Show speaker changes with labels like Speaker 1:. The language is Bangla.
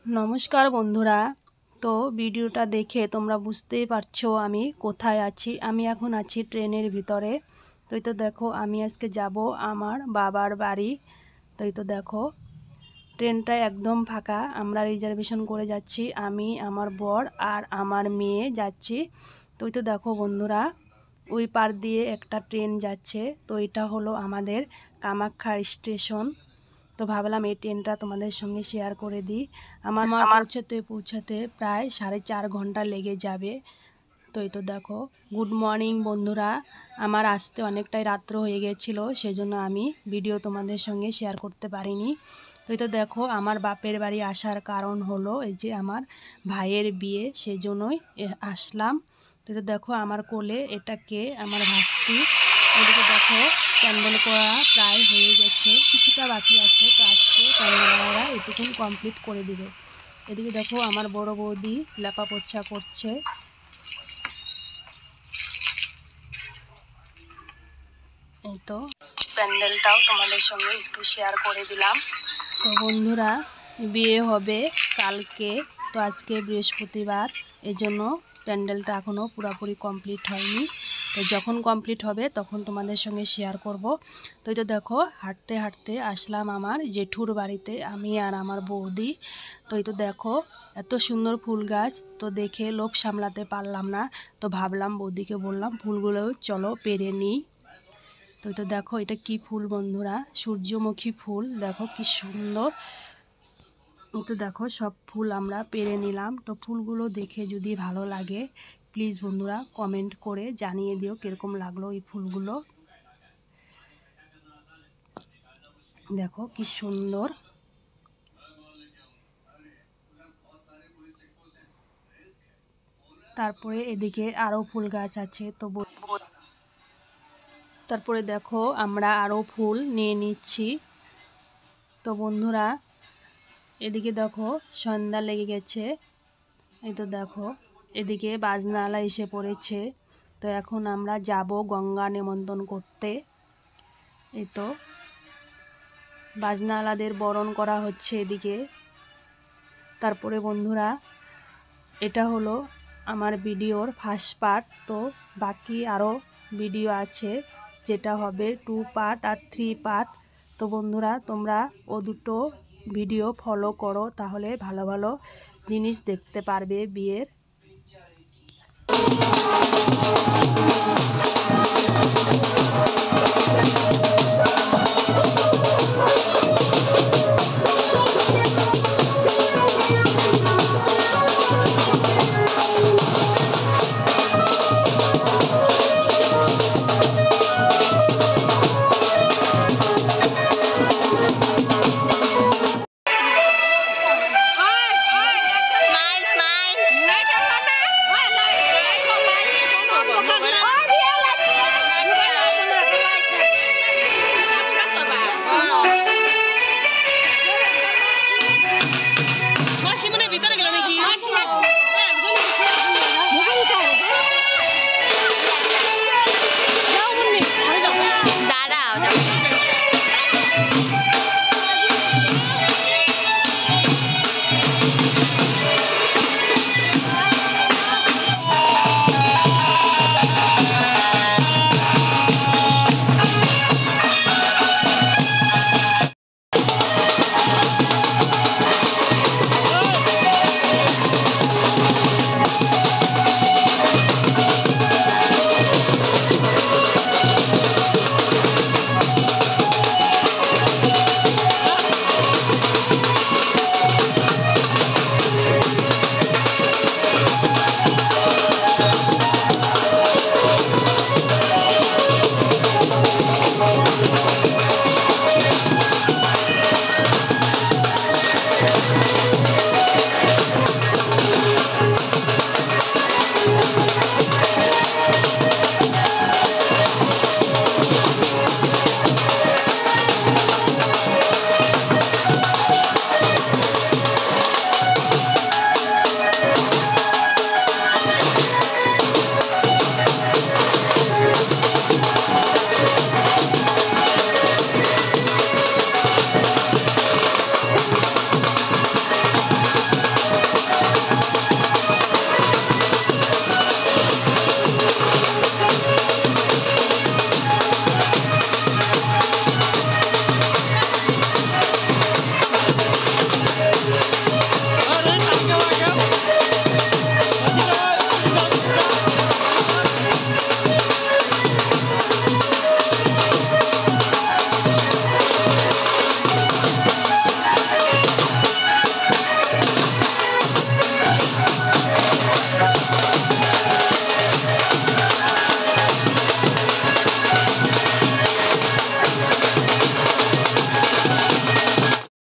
Speaker 1: नमस्कार बंधुरा। तो भिडियोटा देखे तोमरा बुझतेई पारछो आमी कोथाय आछि। आमी एखन आछि ट्रेनेर भितरे। तो देखो आमी आजके जाबो आमार बाबार बाड़ी। तो देखो ट्रेनटा एकदम फाँका। आमरा रिजार्वेशन करे जाच्छी, आमी आमार बर आर आमार मेये जाच्छी। तो देखो बंधुरा ओई पार दिए एकटा ट्रेन जाच्छे। तो एटा हलो आमादेर कामाख्या स्टेशन। तो भाबलाम এই ট্রেনটা তোমাদের সঙ্গে শেয়ার করে দিই। আমার পৌঁছাতে প্রায় 4.5 ঘন্টা লেগে যাবে। তো দেখো গুড মর্নিং বন্ধুরা। আমার আসতে অনেকটাই রাত্র হয়ে গিয়েছিল, সেজন্য আমি ভিডিও তোমাদের সঙ্গে শেয়ার করতে পারিনি। তো দেখো আমার বাপের বাড়ি আসার কারণ হলো এই যে আমার ভাইয়ের বিয়ে, সেজন্যই আসলাম। তো দেখো আমার কোলে এটাকে আমার ভাস্তি। এদিকে দেখো প্যান্ডেল করা প্রায় হয়ে গেছে, কিছুটা বাকি আছে। তো আজকে প্যান্ডেলরা এটুকুন কমপ্লিট করে দিবে। এদিকে দেখো আমার বড় বৌদি লেপা পোছা করছে। এই তো প্যান্ডেলটাও তোমাদের সঙ্গে একটু শেয়ার করে দিলাম। তো বন্ধুরা বিয়ে হবে কালকে, তো আজকে বৃহস্পতিবার, এজন্য প্যান্ডেলটা এখনও পুরোপুরি কমপ্লিট হয়নি। তো যখন কমপ্লিট হবে তখন তোমাদের সঙ্গে শেয়ার করব। তো দেখো হাঁটতে হাঁটতে আসলাম আমার জেঠুর বাড়িতে, আমি আর আমার বৌদি। তো দেখো এত সুন্দর ফুল গাছ, তো দেখে লোভ সামলাতে পারলাম না। তো ভাবলাম বৌদিকে বললাম ফুলগুলো চলো পেরে নিই। তো দেখো এটা কি ফুল বন্ধুরা, সূর্যমুখী ফুল। দেখো কি সুন্দর। তো দেখো সব ফুল আমরা পেরে নিলাম। তো ফুলগুলো দেখে যদি ভালো লাগে প্লিজ বন্ধুরা কমেন্ট করে জানিয়ে দিও কীরকম লাগলো এই ফুলগুলো। দেখো কি সুন্দর। তারপরে এদিকে আরও ফুল গাছ আছে। তো তারপরে দেখো আমরা আরও ফুল নিয়ে নিচ্ছি। তো বন্ধুরা এদিকে দেখো সন্ধ্যা লেগে গেছে। এই তো দেখো এদিকে বাজনাওয়ালা এসে পড়েছে। তো এখন আমরা যাব গঙ্গা নিমন্ত্রণ করতে। এই তো বাজনাওয়ালাদের বরণ করা হচ্ছে এদিকে। তারপরে বন্ধুরা এটা হলো আমার ভিডিওর ফার্স্ট পার্ট। তো বাকি আরও ভিডিও আছে, যেটা হবে 2 পার্ট আর 3 পার্ট। তো বন্ধুরা তোমরা ও দুটো ভিডিও ফলো করো, তাহলে ভালো ভালো জিনিস দেখতে পারবে বিয়ের।